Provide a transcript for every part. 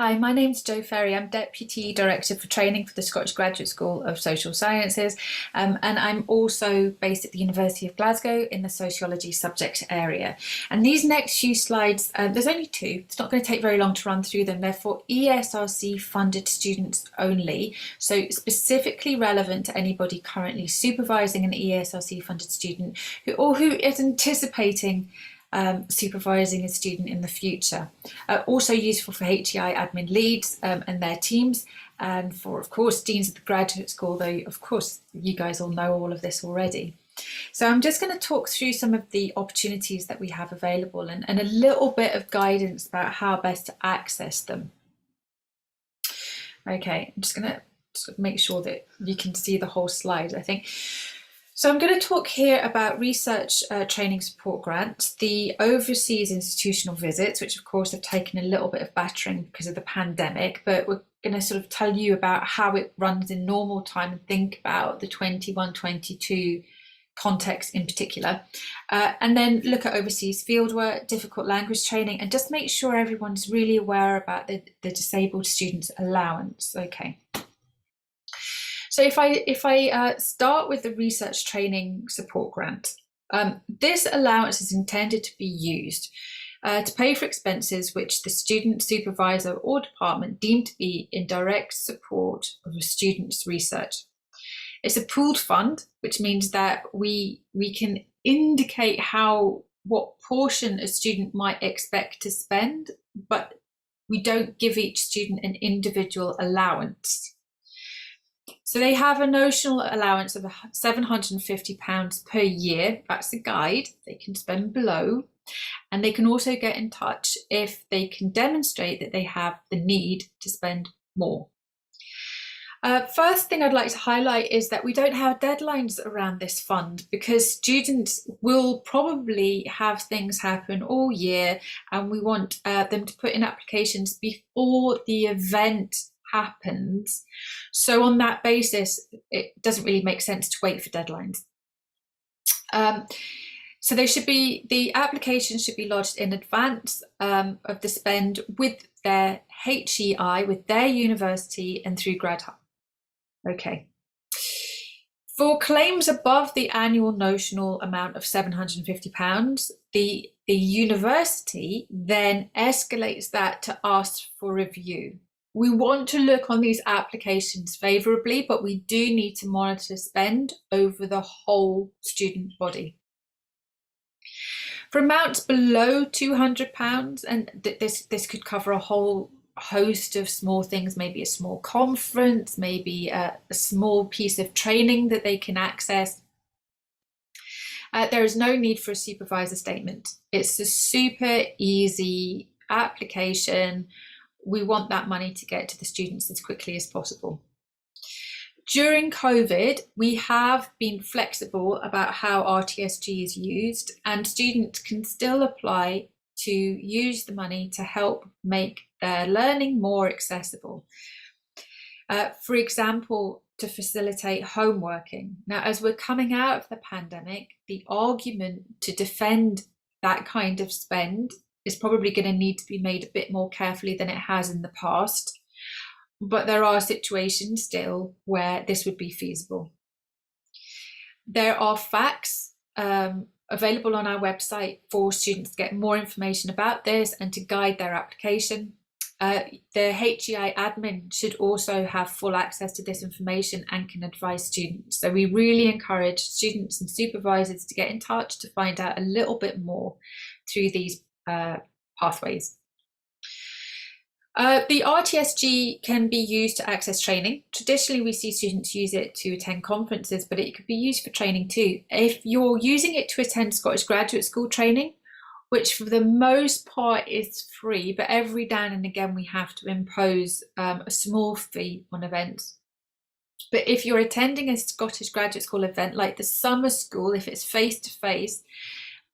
Hi, my name's Jo Ferrie. I'm Deputy Director for Training for the Scottish Graduate School of Social Sciences, and I'm also based at the University of Glasgow in the Sociology subject area. And these next few slides, there's only two. It's not going to take very long to run through them. They're for ESRC-funded students only, so specifically relevant to anybody currently supervising an ESRC-funded student or who is anticipating supervising a student in the future. Also useful for HEI admin leads and their teams, and for, of course, deans of the graduate school, though, of course, you guys all know all of this already. So I'm just going to talk through some of the opportunities that we have available and a little bit of guidance about how best to access them. Okay, I'm just going to make sure that you can see the whole slide, I think. So I'm going to talk here about research training support grants, the overseas institutional visits, which of course have taken a little bit of battering because of the pandemic, but we're going to sort of tell you about how it runs in normal time and think about the 21-22 context in particular, and then look at overseas fieldwork, difficult language training, and just make sure everyone's really aware about the disabled students allowance. Okay. So if I start with the research training support grant, this allowance is intended to be used to pay for expenses which the student, supervisor or department deem to be in direct support of a student's research. It's a pooled fund, which means that we can indicate what portion a student might expect to spend, but we don't give each student an individual allowance. So they have a notional allowance of £750 per year. That's a guide. They can spend below, and they can also get in touch if they can demonstrate that they have the need to spend more. First thing I'd like to highlight is that we don't have deadlines around this fund because students will probably have things happen all year, and we want them to put in applications before the event happens. So on that basis, it doesn't really make sense to wait for deadlines. So the application should be lodged in advance of the spend with their HEI, with their university, and through GradHub. Okay. For claims above the annual notional amount of £750, the university then escalates that to ask for review. We want to look on these applications favourably, but we do need to monitor spend over the whole student body. For amounts below £200, and this could cover a whole host of small things, maybe a small conference, maybe a small piece of training that they can access. There is no need for a supervisor statement. It's a super easy application. We want that money to get to the students as quickly as possible. During COVID, we have been flexible about how RTSG is used, and students can still apply to use the money to help make their learning more accessible. For example, to facilitate home working. Now, as we're coming out of the pandemic, the argument to defend that kind of spend is probably going to need to be made a bit more carefully than it has in the past. But there are situations still where this would be feasible. There are facts available on our website for students to get more information about this and to guide their application. The HEI admin should also have full access to this information and can advise students. So we really encourage students and supervisors to get in touch to find out a little bit more through these pathways. The RTSG can be used to access training. Traditionally, we see students use it to attend conferences, but it could be used for training too. If you're using it to attend Scottish graduate school training, which for the most part is free, but every now and again we have to impose a small fee on events. But if you're attending a Scottish graduate school event like the summer school, if it's face-to-face,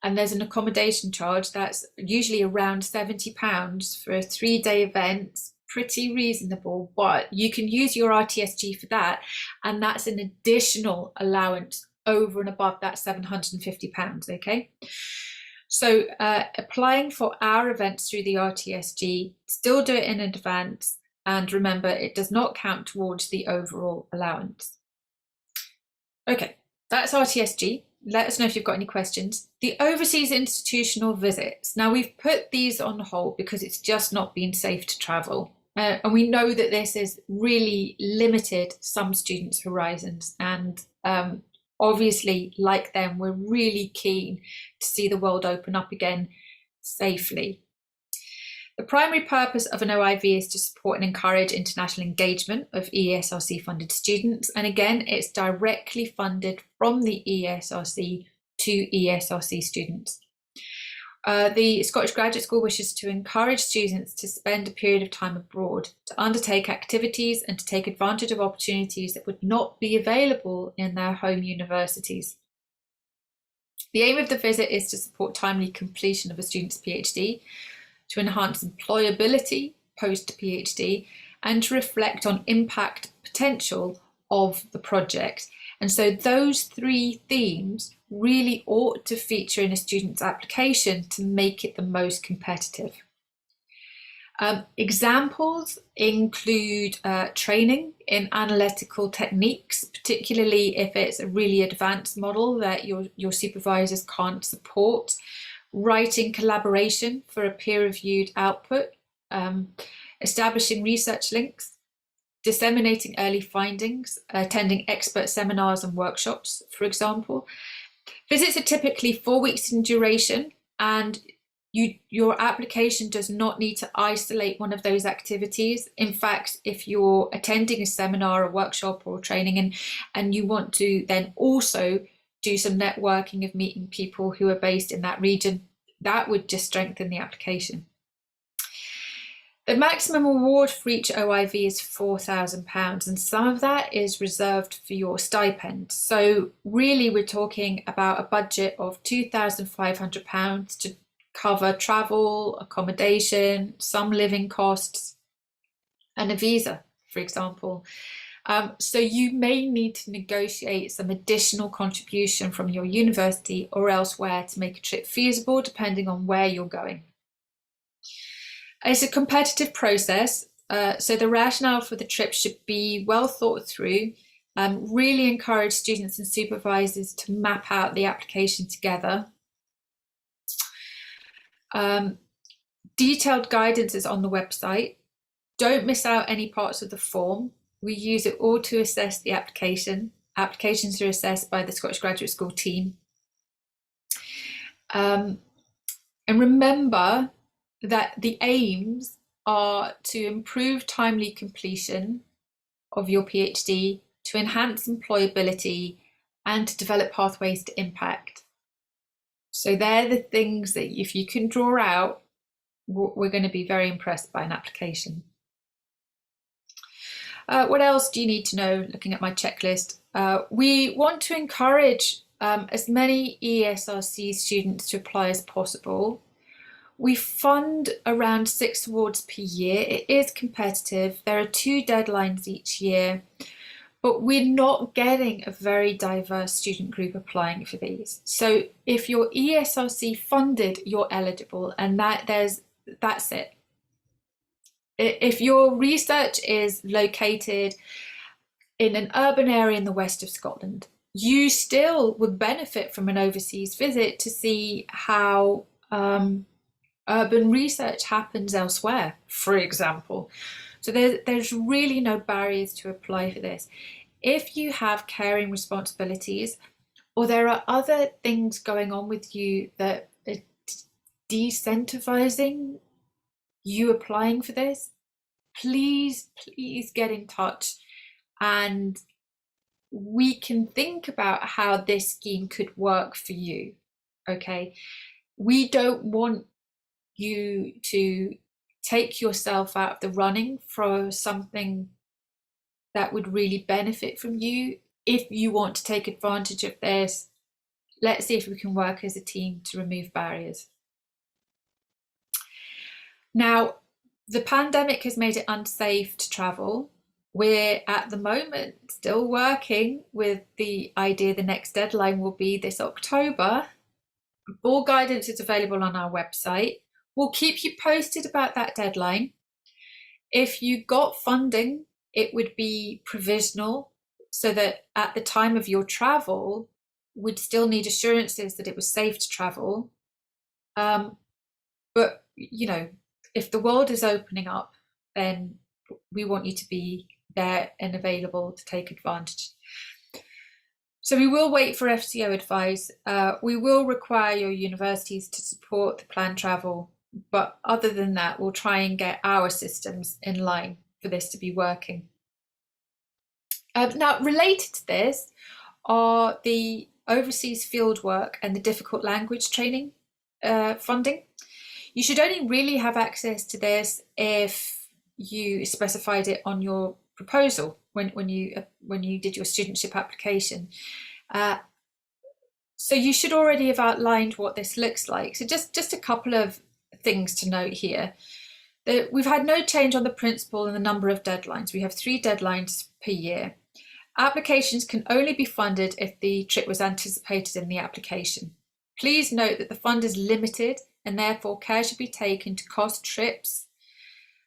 and there's an accommodation charge, that's usually around £70 for a 3-day event, pretty reasonable, but you can use your RTSG for that, and that's an additional allowance over and above that £750, okay? So applying for our events through the RTSG, still do it in advance, and remember it does not count towards the overall allowance. Okay, that's RTSG. Let us know if you've got any questions. The overseas institutional visits. Now we've put these on hold because it's just not been safe to travel. And we know that this has really limited some students' horizons, and obviously, like them, we're really keen to see the world open up again safely. The primary purpose of an OIV is to support and encourage international engagement of ESRC-funded students. And again, it's directly funded from the ESRC to ESRC students. The Scottish Graduate School wishes to encourage students to spend a period of time abroad, to undertake activities and to take advantage of opportunities that would not be available in their home universities. The aim of the visit is to support timely completion of a student's PhD, to enhance employability post-PhD, and to reflect on impact potential of the project. And so those three themes really ought to feature in a student's application to make it the most competitive. Examples include training in analytical techniques, particularly if it's a really advanced model that your supervisors can't support, writing collaboration for a peer-reviewed output, establishing research links, disseminating early findings, attending expert seminars and workshops, for example. Visits are typically 4 weeks in duration, and your application does not need to isolate one of those activities. In fact, if you're attending a seminar, a workshop or training, and you want to then also do some networking of meeting people who are based in that region, that would just strengthen the application. The maximum award for each OIV is £4,000, and some of that is reserved for your stipend. So really we're talking about a budget of £2,500 to cover travel, accommodation, some living costs, and a visa, for example. So you may need to negotiate some additional contribution from your university or elsewhere to make a trip feasible, depending on where you're going. It's a competitive process, so the rationale for the trip should be well thought through. Really encourage students and supervisors to map out the application together. Detailed guidance is on the website. Don't miss out any parts of the form. We use it all to assess the application. Applications are assessed by the Scottish Graduate School team. And remember that the aims are to improve timely completion of your PhD, to enhance employability, and to develop pathways to impact. So they're the things that if you can draw out, we're going to be very impressed by an application. What else do you need to know looking at my checklist? We want to encourage as many ESRC students to apply as possible. We fund around 6 awards per year. It is competitive. There are 2 deadlines each year, but we're not getting a very diverse student group applying for these. So if you're ESRC funded, you're eligible, and that's it. If your research is located in an urban area in the west of Scotland, you still would benefit from an overseas visit to see how urban research happens elsewhere, for example. So there's really no barriers to apply for this. If you have caring responsibilities, or there are other things going on with you that are decentivizing you applying for this, please get in touch, and we can think about how this scheme could work for you. Okay, we don't want you to take yourself out of the running for something that would really benefit from you. If you want to take advantage of this, let's see if we can work as a team to remove barriers. Now, the pandemic has made it unsafe to travel. We're at the moment still working with the idea the next deadline will be this October. Full guidance is available on our website. We'll keep you posted about that deadline. If you got funding, it would be provisional, so that at the time of your travel, we'd still need assurances that it was safe to travel. But, you know, if the world is opening up, then we want you to be there and available to take advantage. So we will wait for FCO advice. We will require your universities to support the planned travel, but other than that, we'll try and get our systems in line for this to be working. Now, related to this are the overseas fieldwork and the difficult language training funding. You should only really have access to this if you specified it on your proposal when you did your studentship application. So you should already have outlined what this looks like. So just a couple of things to note here. We've had no change on the principle and the number of deadlines. We have 3 deadlines per year. Applications can only be funded if the trip was anticipated in the application. Please note that the fund is limited and therefore care should be taken to cost trips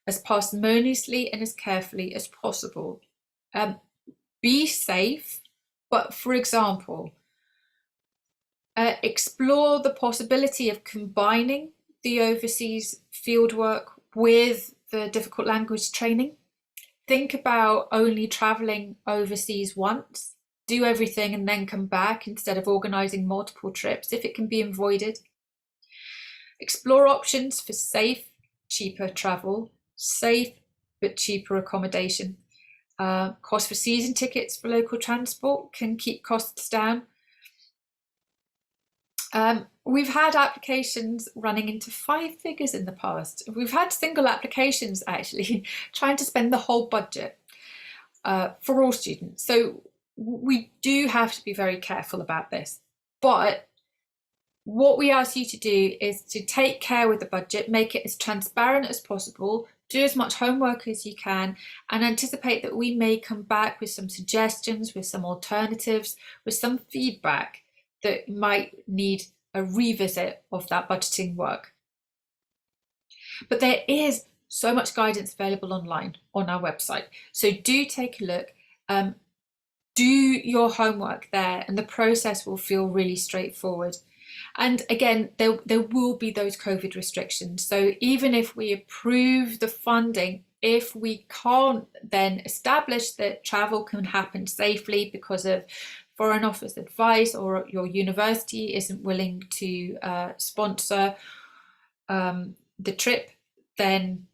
as parsimoniously and as carefully as possible. Be safe, but for example, explore the possibility of combining the overseas fieldwork with the difficult language training. Think about only traveling overseas once. Do everything and then come back instead of organising multiple trips if it can be avoided. Explore options for safe, cheaper travel, safe but cheaper accommodation. Cost for season tickets for local transport can keep costs down. We've had applications running into 5 figures in the past. We've had single applications actually trying to spend the whole budget for all students. So we do have to be very careful about this. But what we ask you to do is to take care with the budget, make it as transparent as possible, do as much homework as you can, and anticipate that we may come back with some suggestions, with some alternatives, with some feedback that might need a revisit of that budgeting work. But there is so much guidance available online on our website. So do take a look, do your homework there, and the process will feel really straightforward. And again, there will be those COVID restrictions. So even if we approve the funding, if we can't then establish that travel can happen safely because of Foreign Office advice, or your university isn't willing to sponsor the trip, then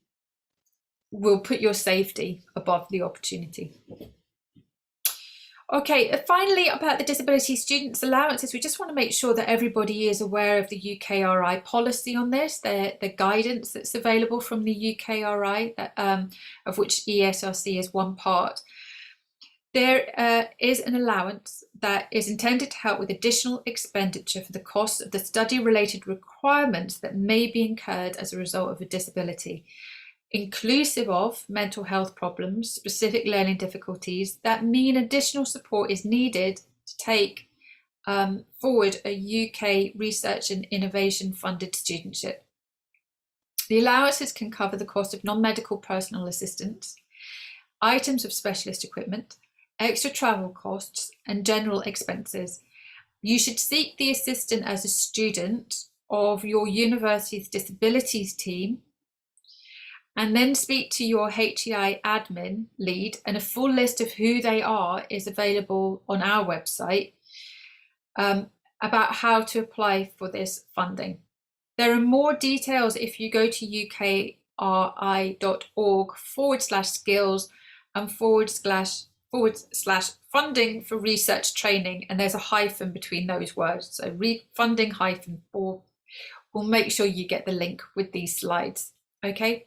we'll put your safety above the opportunity. Okay, finally, about the disability students allowances, we just want to make sure that everybody is aware of the UKRI policy on this, the guidance that's available from the UKRI, of which ESRC is one part. There is an allowance that is intended to help with additional expenditure for the cost of the study-related requirements that may be incurred as a result of a disability, inclusive of mental health problems, specific learning difficulties that mean additional support is needed to take forward a UK research and innovation funded studentship. The allowances can cover the cost of non-medical personal assistance, items of specialist equipment, extra travel costs and general expenses. You should seek the assistance as a student of your university's disabilities team, and then speak to your HEI admin lead, and a full list of who they are is available on our website about how to apply for this funding. There are more details if you go to ukri.org/skills and /funding for research training, and there's a hyphen between those words. So funding -4. We'll make sure you get the link with these slides. Okay,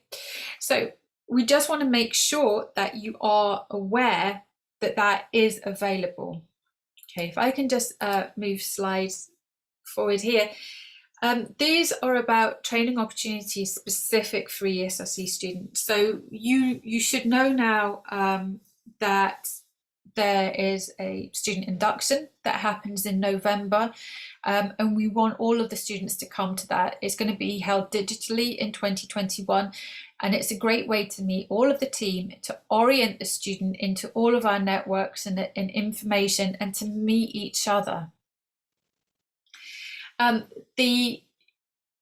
so we just want to make sure that you are aware that that is available. Okay, if I can just move slides forward here. These are about training opportunities specific for ESRC students. So you should know now that there is a student induction that happens in November, and we want all of the students to come to that. It's going to be held digitally in 2021, and it's a great way to meet all of the team, to orient the student into all of our networks and information, and to meet each other.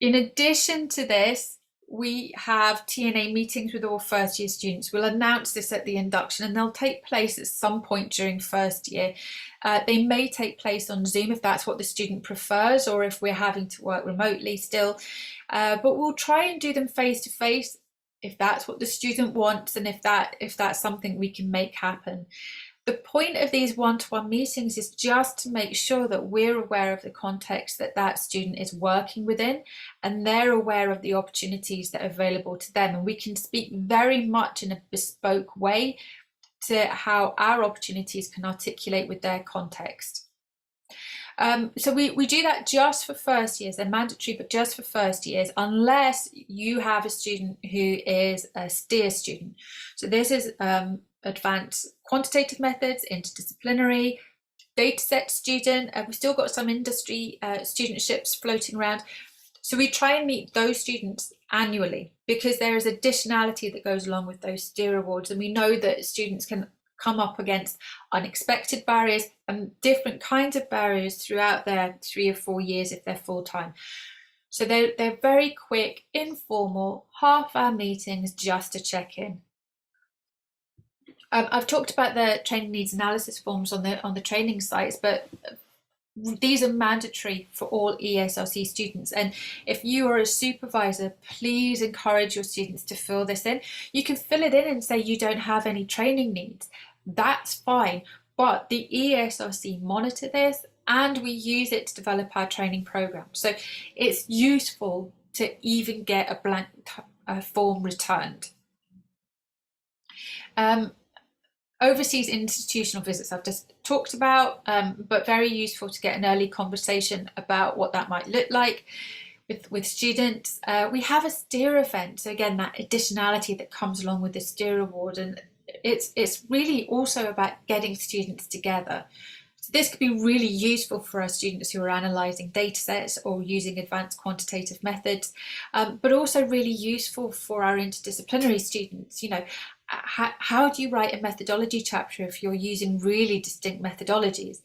In addition to this, we have TNA meetings with all first year students. We'll announce this at the induction, and they'll take place at some point during first year. They may take place on Zoom if that's what the student prefers, or if we're having to work remotely still. But we'll try and do them face to face if that's what the student wants, and if that's something we can make happen. The point of these one-to-one meetings is just to make sure that we're aware of the context that that student is working within, and they're aware of the opportunities that are available to them. And we can speak very much in a bespoke way to how our opportunities can articulate with their context. So we do that just for first years. They're mandatory, but just for first years, unless you have a student who is a STEER student. So this is advanced quantitative methods, interdisciplinary, dataset student. We've still got some industry studentships floating around. So we try and meet those students annually, because there is additionality that goes along with those STEER awards. And we know that students can come up against unexpected barriers and different kinds of barriers throughout their 3 or 4 years if they're full-time. So they're very quick, informal, half-hour meetings just to check in. I've talked about the training needs analysis forms on the training sites, but these are mandatory for all ESRC students. And if you are a supervisor, please encourage your students to fill this in. You can fill it in and say you don't have any training needs. That's fine. But the ESRC monitor this, and we use it to develop our training program. So it's useful to even get a blank form returned. Overseas institutional visits I've just talked about, but very useful to get an early conversation about what that might look like with students. We have a STEER event, so again, that additionality that comes along with the STEER award, and it's really also about getting students together. So this could be really useful for our students who are analysing data sets or using advanced quantitative methods, but also really useful for our interdisciplinary students. You know, how do you write a methodology chapter if you're using really distinct methodologies?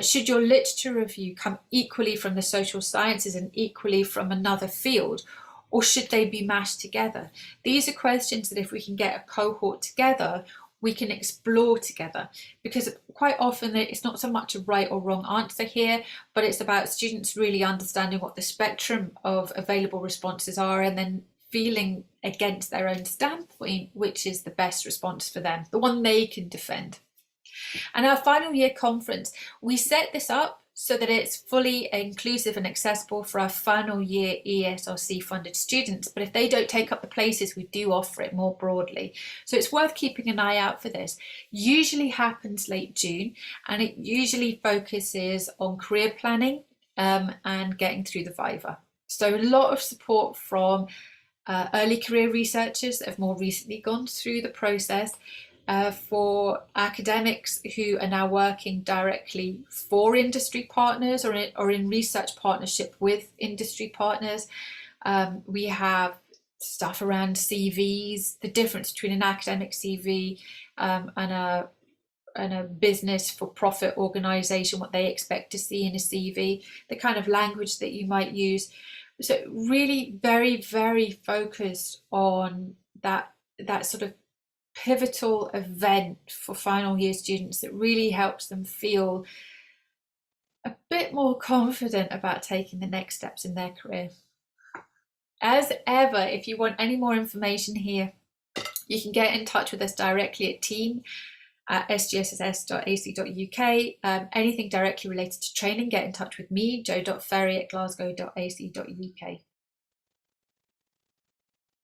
Should your literature review come equally from the social sciences and equally from another field, or should they be mashed together? These are questions that if we can get a cohort together, we can explore together, because quite often it's not so much a right or wrong answer here, but it's about students really understanding what the spectrum of available responses are, and then feeling against their own standpoint which is the best response for them, the one they can defend. And our final year conference, we set this up so that it's fully inclusive and accessible for our final year ESRC funded students. But if they don't take up the places, we do offer it more broadly. So it's worth keeping an eye out for this. Usually happens late June, and it usually focuses on career planning and getting through the Viva. So a lot of support from early career researchers that have more recently gone through the process, for academics who are now working directly for industry partners or in research partnership with industry partners. We have stuff around CVs, the difference between an academic CV and a business for profit organisation, what they expect to see in a CV, the kind of language that you might use. So really very, very focused on that sort of pivotal event for final year students that really helps them feel a bit more confident about taking the next steps in their career. As ever, if you want any more information here, you can get in touch with us directly at team@sgSSS.ac.uk. Anything directly related to training, get in touch with me, jo.ferrie@glasgow.ac.uk.